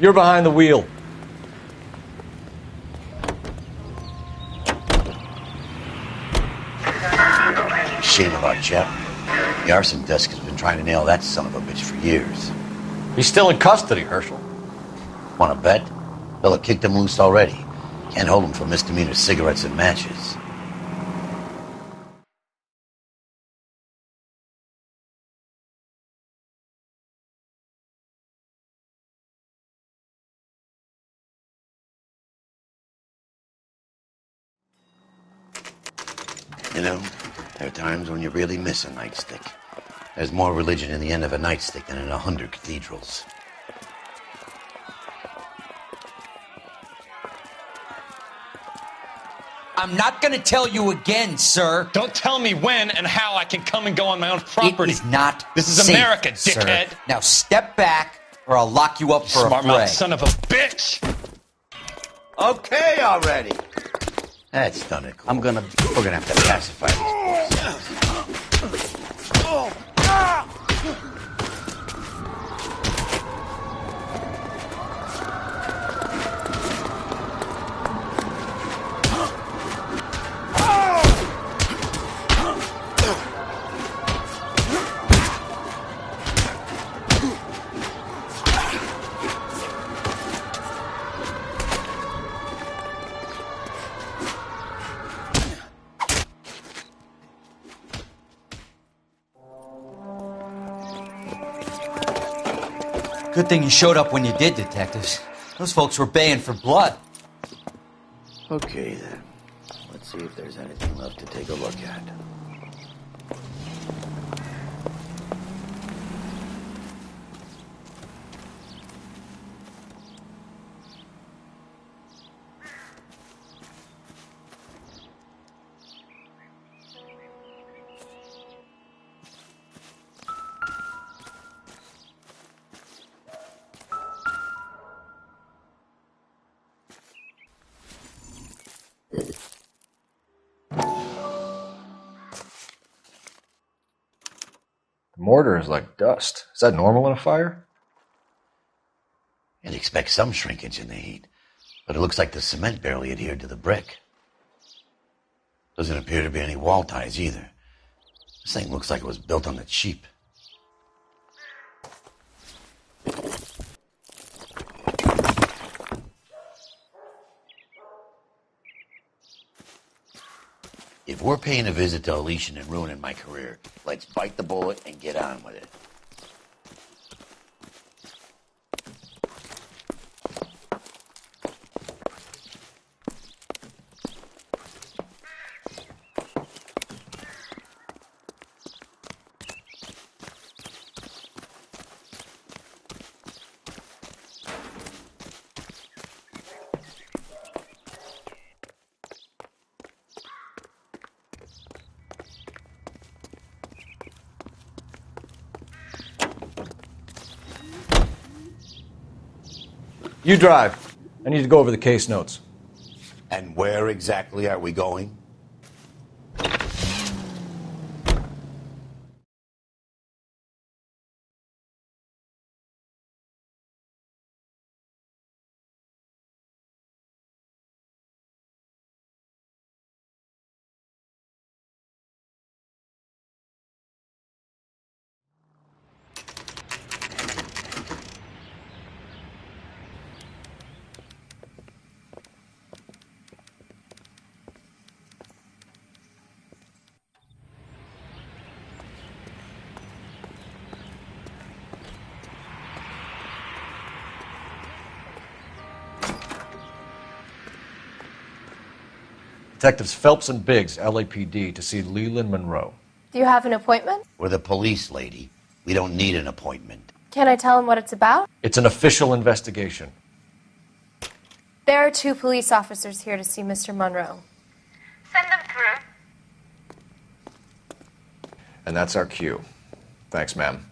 You're behind the wheel. Shame about Jeff. The arson desk has been trying to nail that son of a bitch for years. He's still in custody, Herschel. Want to bet? They'll have kicked him loose already. Can't hold him for misdemeanor cigarettes and matches. You know, there are times when you really miss a nightstick. There's more religion in the end of a nightstick than in 100 cathedrals. I'm not going to tell you again, sir. Don't tell me when and how I can come and go on my own property. It is not This is safe, America, sir. dickhead. Now step back, or I'll lock you up for a Smart fray. mouth son of a bitch. Okay already. That's done it. We're gonna have to pacify these boys. Good thing you showed up when you did, detectives. Those folks were baying for blood. Okay, then. Let's see if there's anything left to take a look at. The mortar is like dust. Is that normal in a fire? You'd expect some shrinkage in the heat, but it looks like the cement barely adhered to the brick. Doesn't appear to be any wall ties either. This thing looks like it was built on the cheap. If we're paying a visit to Elysian and ruining my career, let's bite the bullet and get on with it. You drive. I need to go over the case notes. And where exactly are we going? Detectives Phelps and Biggs, LAPD, to see Leland Monroe. Do you have an appointment? We're the police, lady. We don't need an appointment. Can I tell him what it's about? It's an official investigation. There are 2 police officers here to see Mr. Monroe. Send them through. And that's our cue. Thanks, ma'am.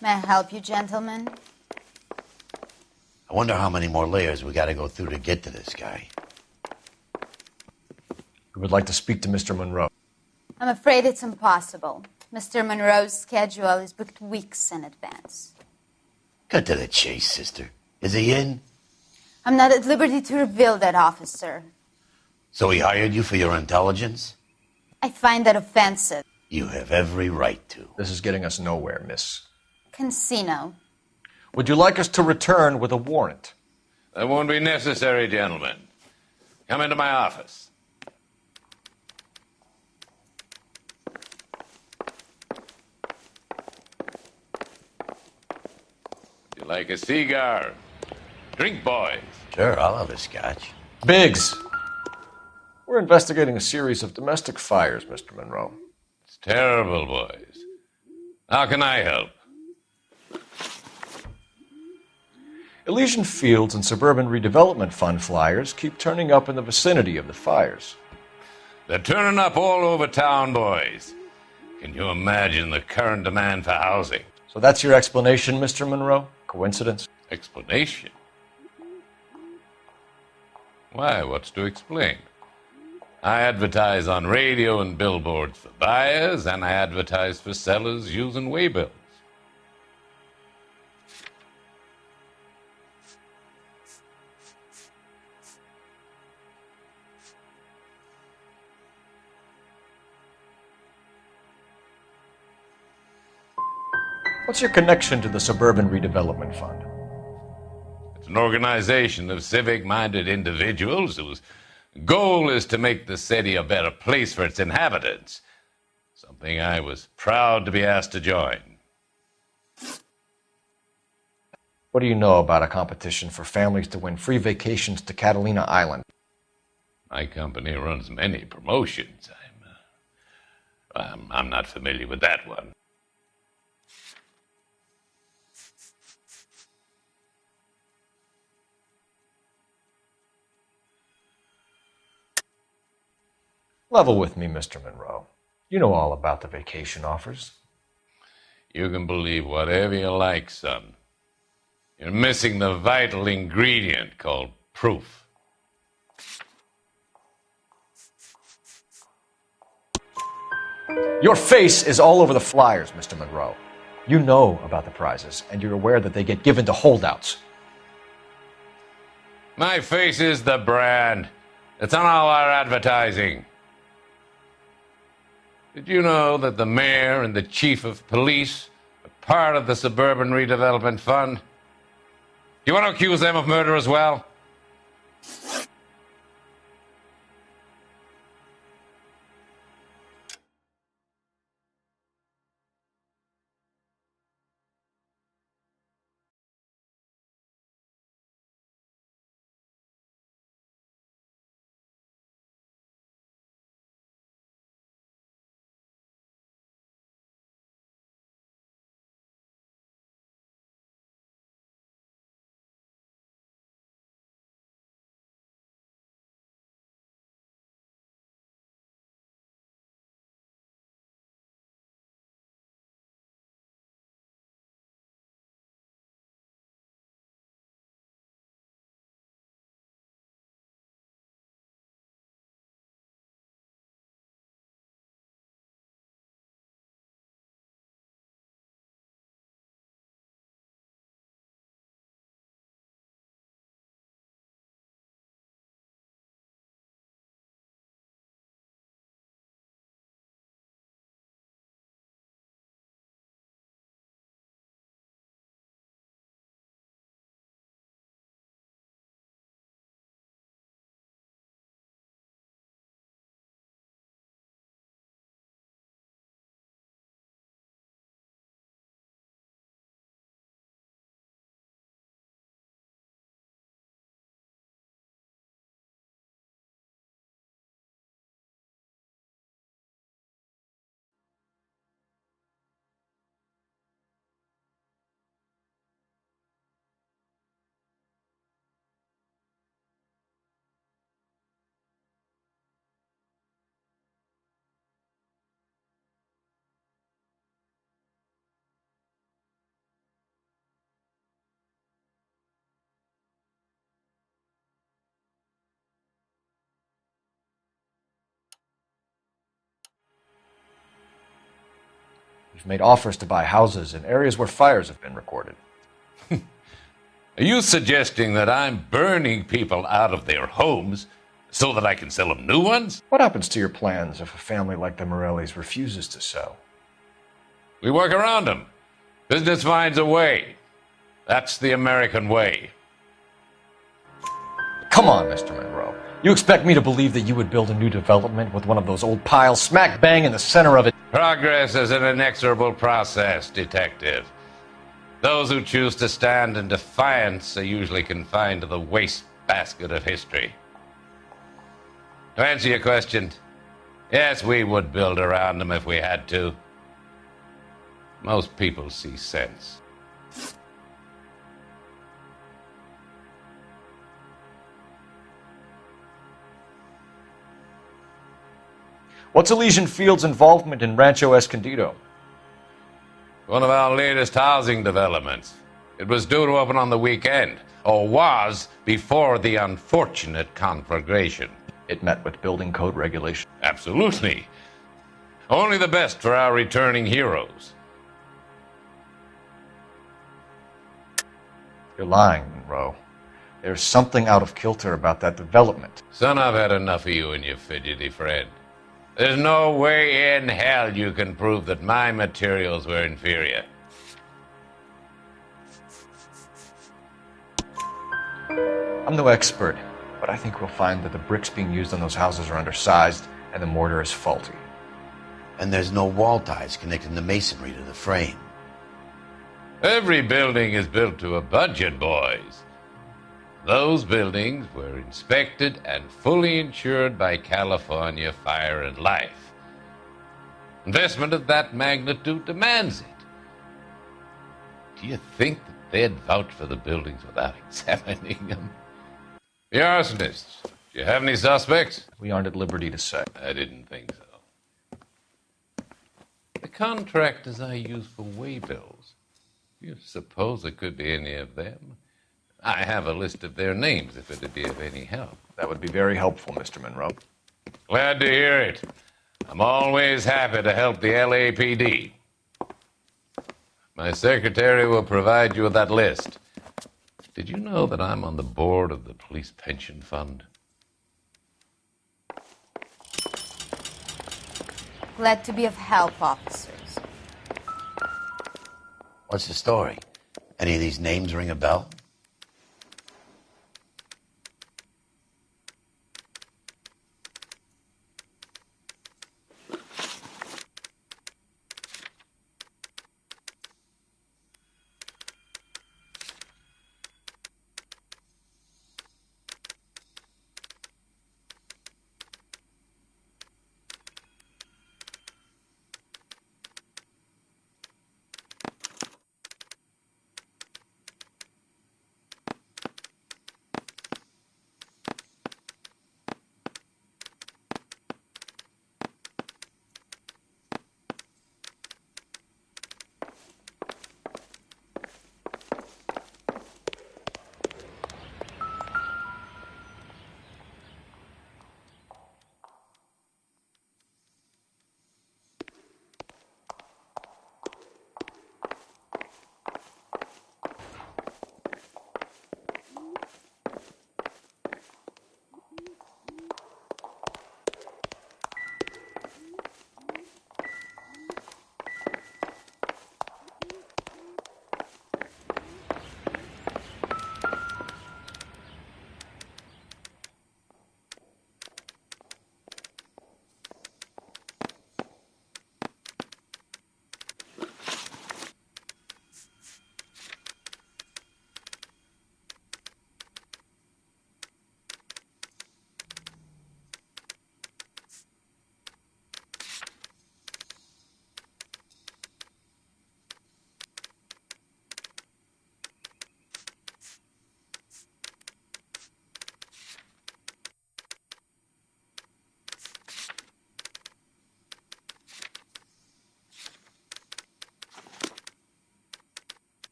May I help you, gentlemen? I wonder how many more layers we gotta go through to get to this guy. We would like to speak to Mr. Monroe. I'm afraid it's impossible. Mr. Monroe's schedule is booked weeks in advance. Cut to the chase, sister. Is he in? I'm not at liberty to reveal that, officer. So he hired you for your intelligence? I find that offensive. You have every right to. This is getting us nowhere, miss. Casino. Would you like us to return with a warrant? That won't be necessary, gentlemen. Come into my office. Would you like a cigar? Drink, boys. Sure, I'll have a scotch. Biggs! We're investigating a series of domestic fires, Mr. Monroe. It's terrible, boys. How can I help? Elysian Fields and Suburban Redevelopment Fund flyers keep turning up in the vicinity of the fires. They're turning up all over town, boys. Can you imagine the current demand for housing? So that's your explanation, Mr. Monroe? Coincidence? Explanation? Why, what's to explain? I advertise on radio and billboards for buyers, and I advertise for sellers using waybills. What's your connection to the Suburban Redevelopment Fund? It's an organization of civic-minded individuals whose goal is to make the city a better place for its inhabitants. Something I was proud to be asked to join. What do you know about a competition for families to win free vacations to Catalina Island? My company runs many promotions. I'm not familiar with that one. Level with me, Mr. Monroe. You know all about the vacation offers. You can believe whatever you like, son. You're missing the vital ingredient called proof. Your face is all over the flyers, Mr. Monroe. You know about the prizes, and you're aware that they get given to holdouts. My face is the brand. It's on all our advertising. Did you know that the mayor and the chief of police are part of the Suburban Redevelopment Fund? Do you want to accuse them of murder as well? We've made offers to buy houses in areas where fires have been recorded. Are you suggesting that I'm burning people out of their homes so that I can sell them new ones? What happens to your plans if a family like the Morellis refuses to sell? We work around them. Business finds a way. That's the American way. Come on, Mr. Monroe. You expect me to believe that you would build a new development with one of those old piles smack bang in the center of it? Progress is an inexorable process, Detective. Those who choose to stand in defiance are usually confined to the wastebasket of history. To answer your question, yes, we would build around them if we had to. Most people see sense. What's Elysian Field's involvement in Rancho Escondido? One of our latest housing developments. It was due to open on the weekend, or was before the unfortunate conflagration. It met with building code regulations. Absolutely. Only the best for our returning heroes. You're lying, Monroe. There's something out of kilter about that development. Son, I've had enough of you and your fidgety friend. There's no way in hell you can prove that my materials were inferior. I'm no expert, but I think we'll find that the bricks being used on those houses are undersized and the mortar is faulty. And there's no wall ties connecting the masonry to the frame. Every building is built to a budget, boys. Those buildings were inspected and fully insured by California Fire and Life. Investment of that magnitude demands it. Do you think that they'd vouch for the buildings without examining them? The arsonists, do you have any suspects? We aren't at liberty to say. I didn't think so. The contractors I use for waybills, do you suppose it could be any of them? I have a list of their names if it'd be of any help. That would be very helpful, Mr. Monroe. Glad to hear it. I'm always happy to help the LAPD. My secretary will provide you with that list. Did you know that I'm on the board of the police pension fund? Glad to be of help, officers. What's the story? Any of these names ring a bell?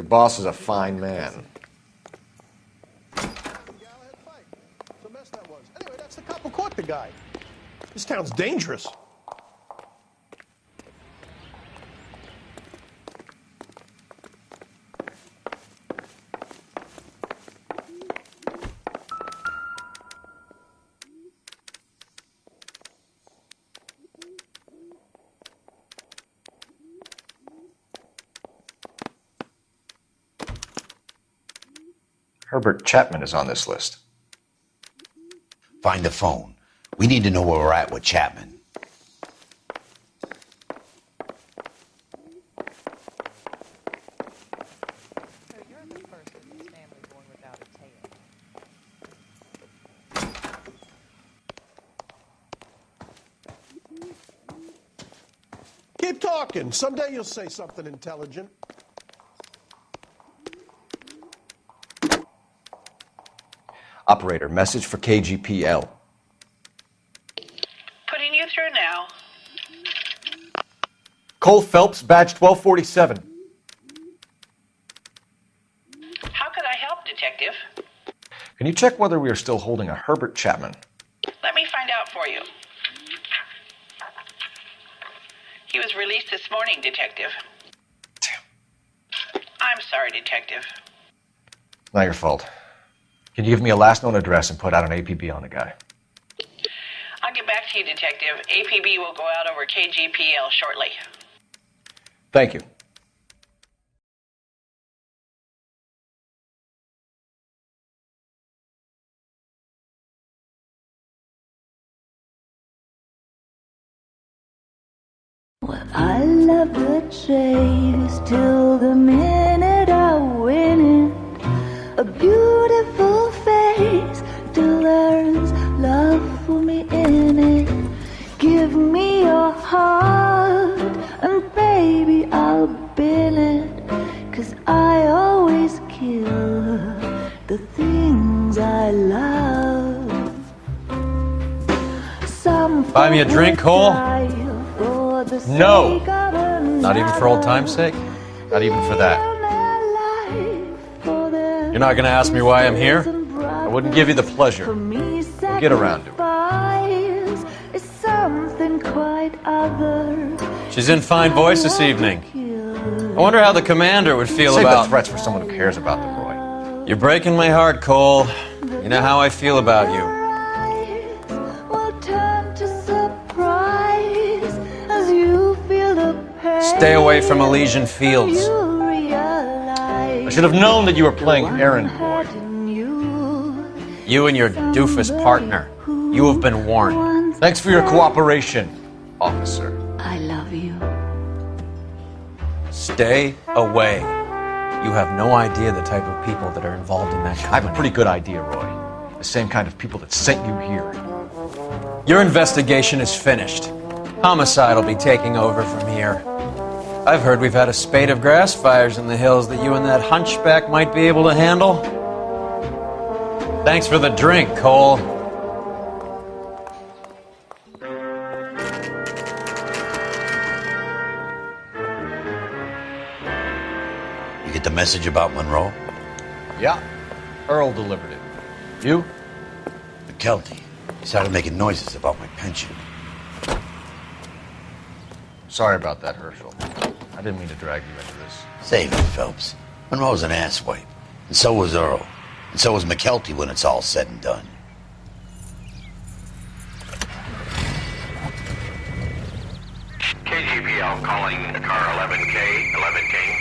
boss is a fine man. Some mess that was. Anyway, that's the cop who caught the guy. This town's dangerous. Herbert Chapman is on this list. Find the phone. We need to know where we're at with Chapman. Keep talking. Someday you'll say something intelligent. Operator, message for KGPL. Putting you through now. Cole Phelps, badge 1247. How could I help, Detective? Can you check whether we are still holding a Herbert Chapman? Let me find out for you. He was released this morning, Detective. Damn. I'm sorry, Detective. Not your fault. Can you give me a last known address and put out an APB on the guy? I'll get back to you, Detective. APB will go out over KGPL shortly. Thank you. Well, I love the chase till the minute I win it. A beautiful face till there's love for me in it. Give me your heart and baby I'll bill it. 'Cause I always kill the things I love. Some Buy me a drink, Cole? No. Not even for old time's sake? Not even for that. You're not going to ask me why I'm here? I wouldn't give you the pleasure. We'll get around to it. She's in fine voice this evening. I wonder how the commander would feel Save about... the threats for someone who cares about them, Roy. You're breaking my heart, Cole. You know how I feel about you. Stay away from Elysian Fields. I should have known that you were playing errand boy. You and your doofus partner. You have been warned. Thanks for your cooperation, officer. I love you. Stay away. You have no idea the type of people that are involved in that company. I have a pretty good idea, Roy. The same kind of people that sent you here. Your investigation is finished. Homicide will be taking over from here. I've heard we've had a spate of grass fires in the hills that you and that hunchback might be able to handle. Thanks for the drink, Cole. You get the message about Monroe? Yeah. Earl delivered it. You? McKelty. He started making noises about my pension. Sorry about that, Herschel. I didn't mean to drag you into this. Save it, Phelps. Monroe's an asswipe. And so was Earl. And so was McKelty when it's all said and done. KGPL calling car 11K, 11 King.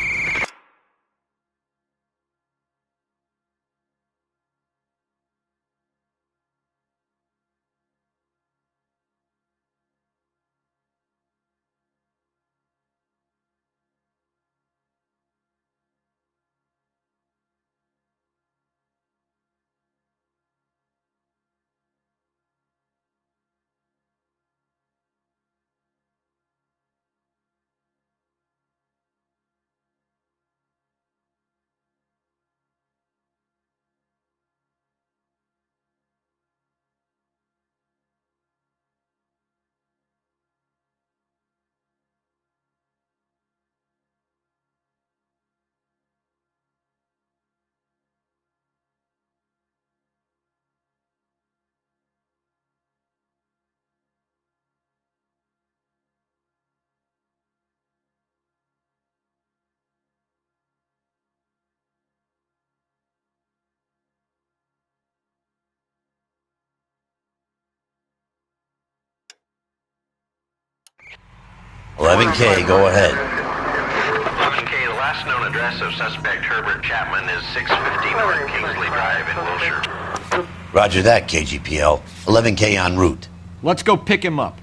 11K, go ahead. 11K, the last known address of suspect Herbert Chapman is 650 North Kingsley Drive in Wilshire. Roger that, KGPL. 11K en route. Let's go pick him up.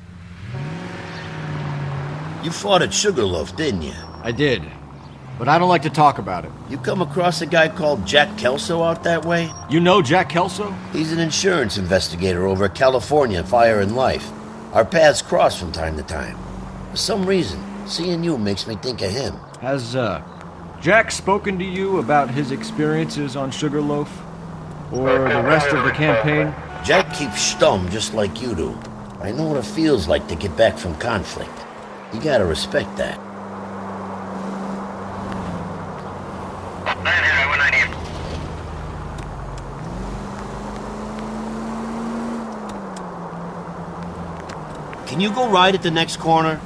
You fought at Sugarloaf, didn't you? I did, but I don't like to talk about it. You come across a guy called Jack Kelso out that way? You know Jack Kelso? He's an insurance investigator over at California Fire and Life. Our paths cross from time to time. For some reason, seeing you makes me think of him. Has, Jack spoken to you about his experiences on Sugarloaf? Or the rest of the campaign? Jack keeps stum just like you do. I know what it feels like to get back from conflict. You gotta respect that. Can you go right at the next corner?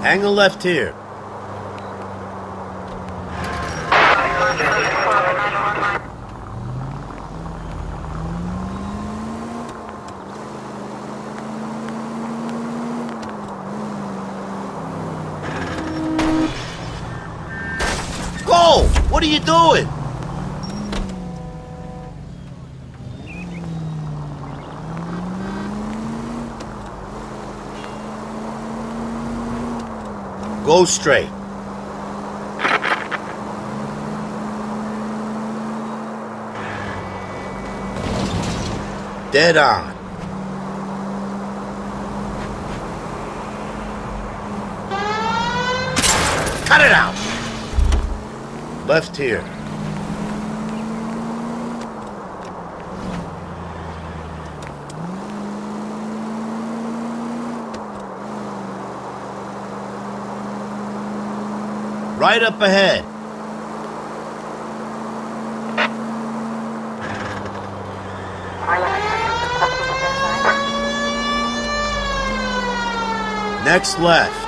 Hang a left here. Go! What are you doing? Go straight. Dead on. Cut it out. Left here. Right up ahead. Next left.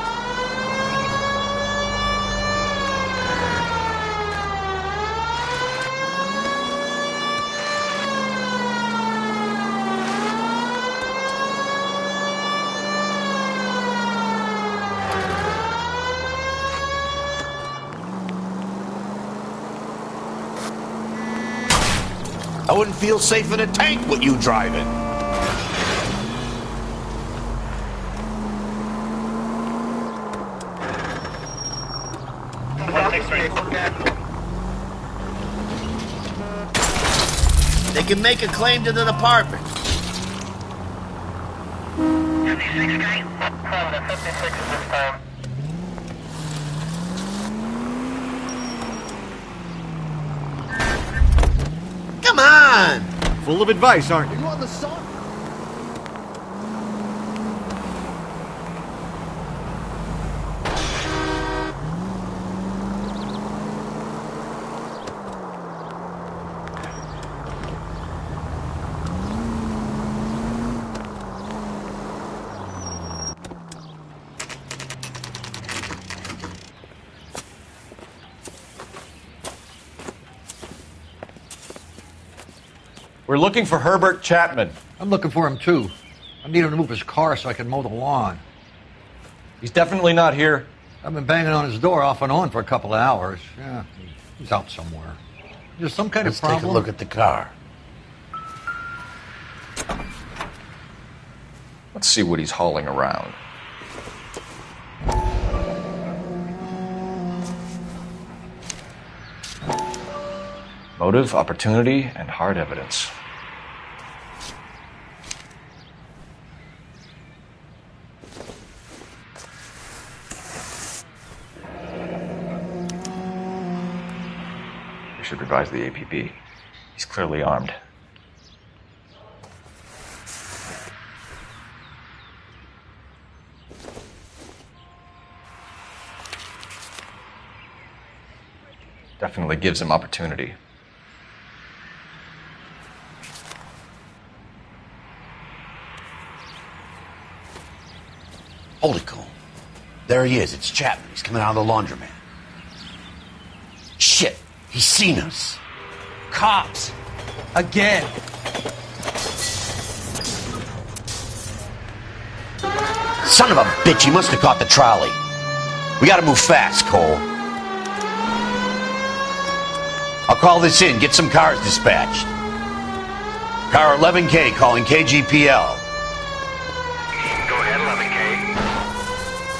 I wouldn't feel safe in a tank with you driving. They can make a claim to the department. Come on! Full of advice, aren't you? You on the sun? We're looking for Herbert Chapman. I'm looking for him, too. I need him to move his car so I can mow the lawn. He's definitely not here. I've been banging on his door off and on for a couple of hours. Yeah, he's out somewhere. There's some kind Let's of problem. take a look at the car. Let's see what he's hauling around. Motive, opportunity, and hard evidence. We should revise the APB. He's clearly armed. Definitely gives him opportunity. Holy cow. There he is. It's Chapman. He's coming out of the laundromat. Shit. He's seen us. Cops. Again. Son of a bitch, he must have caught the trolley. We gotta move fast, Cole. I'll call this in, get some cars dispatched. Car 11K calling KGPL. Go ahead, 11K.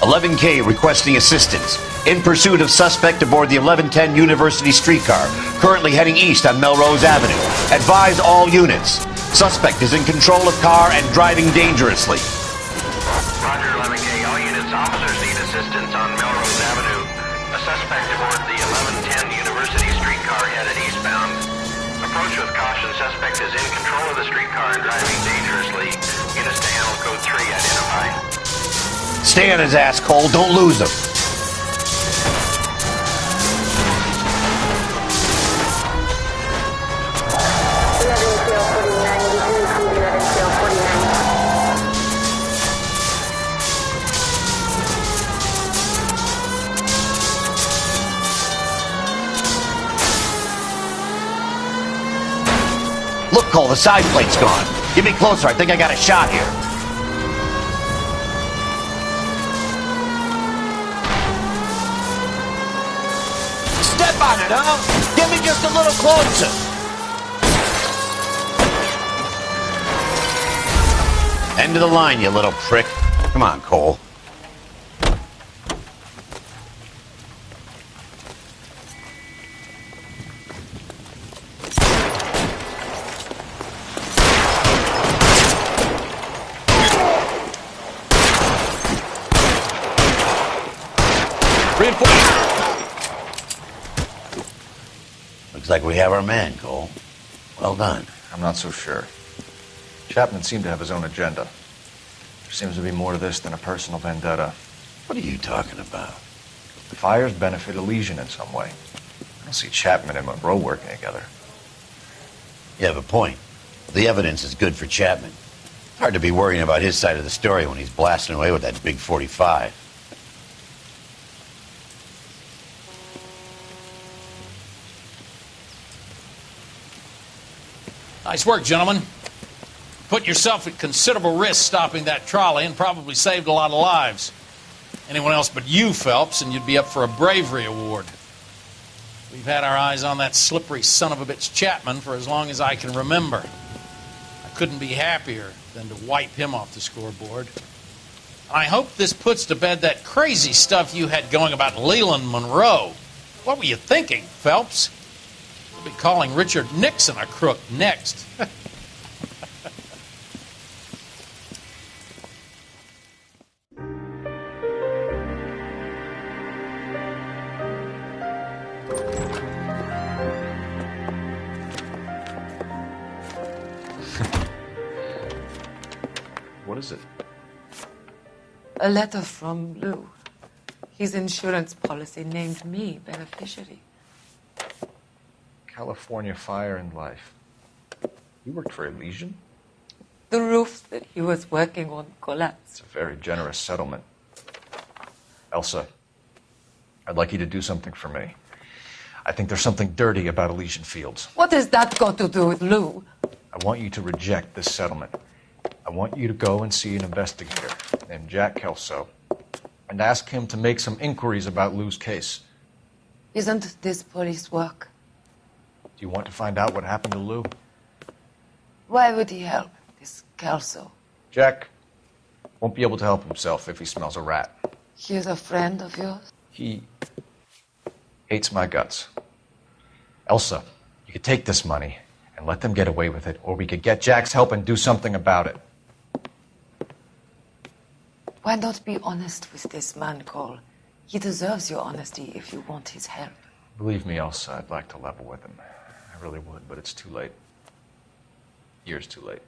11K requesting assistance. In pursuit of suspect aboard the 1110 University streetcar, currently heading east on Melrose Avenue. Advise all units. Suspect is in control of car and driving dangerously. Roger, 11K. All units, officers need assistance on Melrose Avenue. A suspect aboard the 1110 University streetcar headed eastbound. Approach with caution. Suspect is in control of the streetcar and driving dangerously. Units to handle code 3 identified. Stay on his ass, Cole. Don't lose him. Look, Cole, the side plate's gone. Get me closer. I think I got a shot here. Step on it, huh? Get me just a little closer. End of the line, you little prick. Come on, Cole. Looks like we have our man, Cole. Well done. I'm not so sure. Chapman seemed to have his own agenda. There seems to be more to this than a personal vendetta. What are you talking about? The fires benefit Elysian in some way. I don't see Chapman and Monroe working together. You have a point. The evidence is good for Chapman. Hard to be worrying about his side of the story when he's blasting away with that big 45. Nice work, gentlemen. Put yourself at considerable risk stopping that trolley and probably saved a lot of lives. Anyone else but you, Phelps, and you'd be up for a bravery award. We've had our eyes on that slippery son of a bitch Chapman for as long as I can remember. I couldn't be happier than to wipe him off the scoreboard. And I hope this puts to bed that crazy stuff you had going about Leland Monroe. What were you thinking, Phelps? We'll be calling Richard Nixon a crook next. What is it? A letter from Lou. His insurance policy named me beneficiary. California Fire and Life. You worked for Elysian? The roof that he was working on collapsed. It's a very generous settlement. Elsa, I'd like you to do something for me. I think there's something dirty about Elysian Fields. What has that got to do with Lou? I want you to reject this settlement. I want you to go and see an investigator named Jack Kelso and ask him to make some inquiries about Lou's case. Isn't this police work? Do you want to find out what happened to Lou? Why would he help, this Kelso? Jack won't be able to help himself if he smells a rat. He is a friend of yours? He hates my guts. Elsa, you could take this money and let them get away with it, or we could get Jack's help and do something about it. Why not be honest with this man, Cole? He deserves your honesty if you want his help. Believe me, Elsa, I'd like to level with him. I really would, but it's too late. Years too late.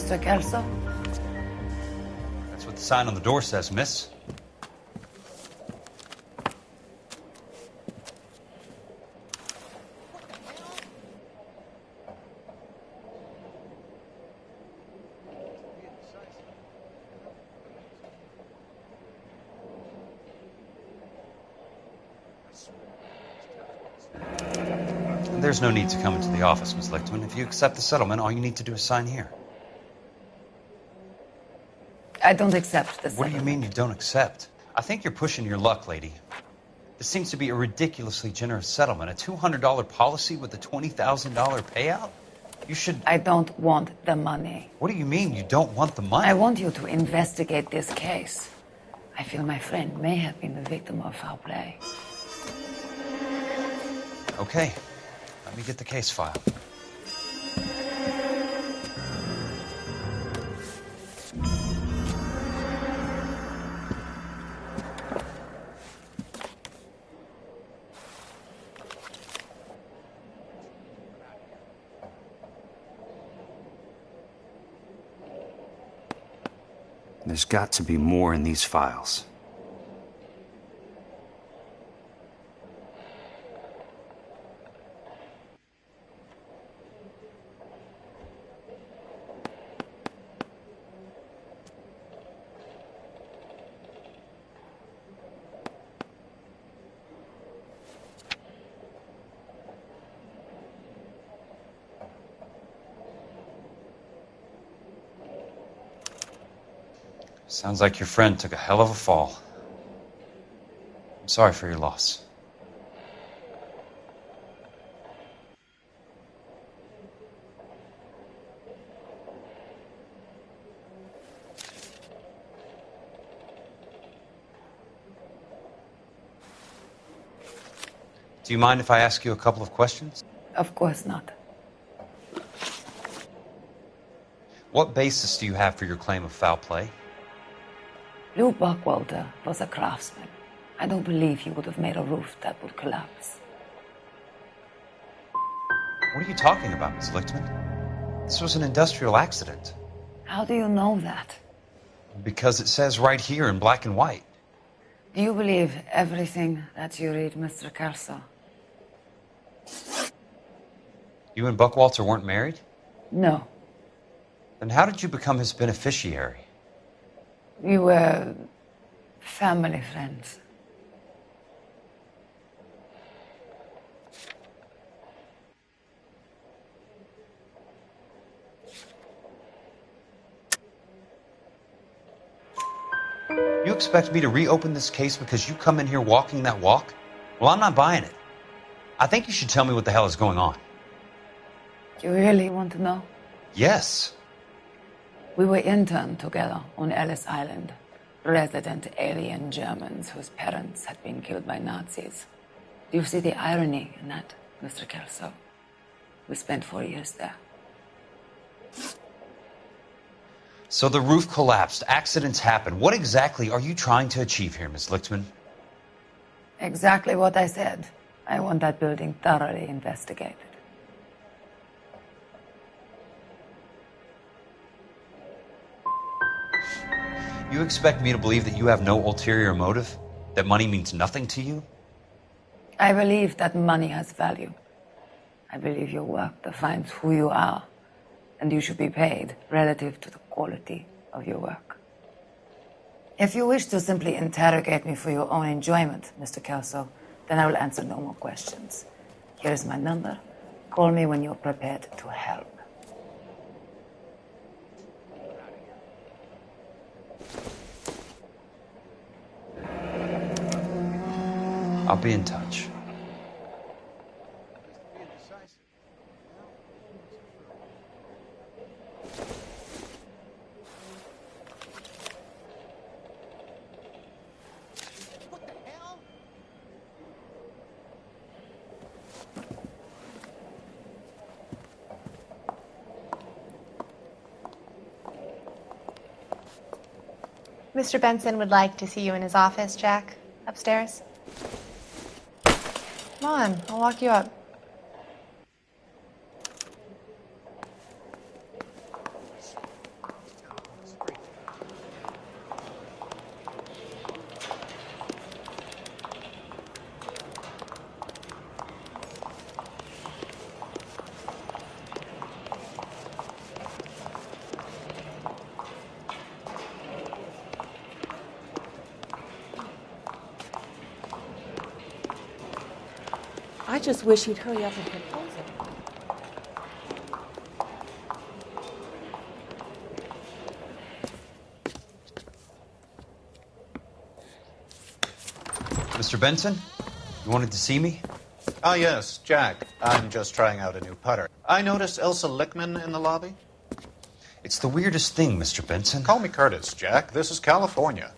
Mr. Kelso? That's what the sign on the door says, miss. There's no need to come into the office, Miss Lichtman. If you accept the settlement, all you need to do is sign here. I don't accept this. What do you mean you don't accept? I think you're pushing your luck, lady. This seems to be a ridiculously generous settlement. A $200 policy with a $20,000 payout? You should... I don't want the money. What do you mean you don't want the money? I want you to investigate this case. I feel my friend may have been the victim of foul play. Okay. Let me get the case file. There's got to be more in these files. Sounds like your friend took a hell of a fall. I'm sorry for your loss. Do you mind if I ask you a couple of questions? Of course not. What basis do you have for your claim of foul play? Lou Buckwalter was a craftsman. I don't believe he would have made a roof that would collapse. What are you talking about, Ms. Lichtman? This was an industrial accident. How do you know that? Because it says right here in black and white. Do you believe everything that you read, Mr. Kelso? You and Buckwalter weren't married? No. Then how did you become his beneficiary? We were family friends. You expect me to reopen this case because you come in here walking that walk? Well, I'm not buying it. I think you should tell me what the hell is going on. You really want to know? Yes. We were interned together on Ellis Island, resident alien Germans whose parents had been killed by Nazis. Do you see the irony in that, Mr. Kelso? We spent 4 years there. So the roof collapsed, accidents happen. What exactly are you trying to achieve here, Ms. Lichtman? Exactly what I said. I want that building thoroughly investigated. You expect me to believe that you have no ulterior motive? That money means nothing to you? I believe that money has value. I believe your work defines who you are, and you should be paid relative to the quality of your work. If you wish to simply interrogate me for your own enjoyment, Mr. Kelso, then I will answer no more questions. Here is my number. Call me when you're prepared to help. I'll be in touch. Mr. Benson would like to see you in his office, Jack. Upstairs. Come on, I'll walk you up. I just wish he'd hurry up and propose it. Mr. Benson, you wanted to see me? Ah, yes, Jack. I'm just trying out a new putter. I noticed Elsa Lickman in the lobby. It's the weirdest thing, Mr. Benson. Call me Curtis, Jack. This is California.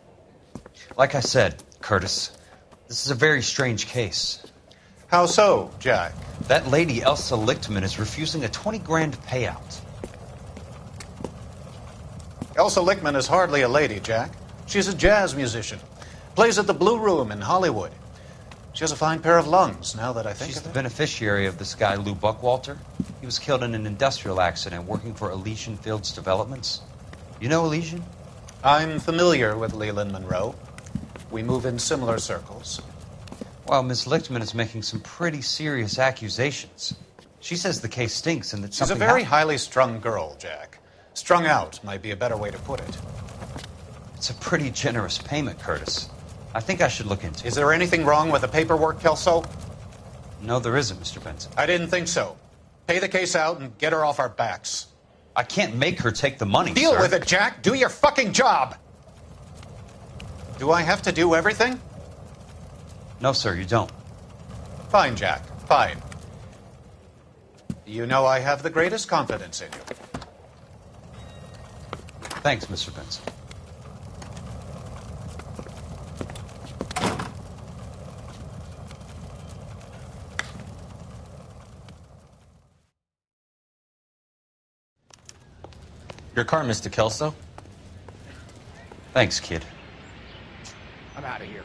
Like I said, Curtis, this is a very strange case. How so, Jack? That lady, Elsa Lichtman, is refusing a 20 grand payout. Elsa Lickman is hardly a lady, Jack. She's a jazz musician. Plays at the Blue Room in Hollywood. She has a fine pair of lungs, now that I think She's of the it. beneficiary of this guy, Lou Buckwalter. He was killed in an industrial accident working for Elysian Fields Developments. You know Elysian? I'm familiar with Leland Monroe. We move in similar circles. Well, Miss Lichtman is making some pretty serious accusations. She says the case stinks and that She's a something very happened. highly strung girl, Jack. Strung out might be a better way to put it. It's a pretty generous payment, Curtis. I think I should look into it. Is there anything wrong with the paperwork, Kelso? No, there isn't, Mr. Benson. I didn't think so. Pay the case out and get her off our backs. I can't make her take the money, Deal sir. with it, Jack. Do your fucking job. Do I have to do everything? No, sir, you don't. Fine, Jack. Fine. You know I have the greatest confidence in you. Thanks, Mr. Benson. Your car, Mr. Kelso. Thanks, kid. I'm out of here.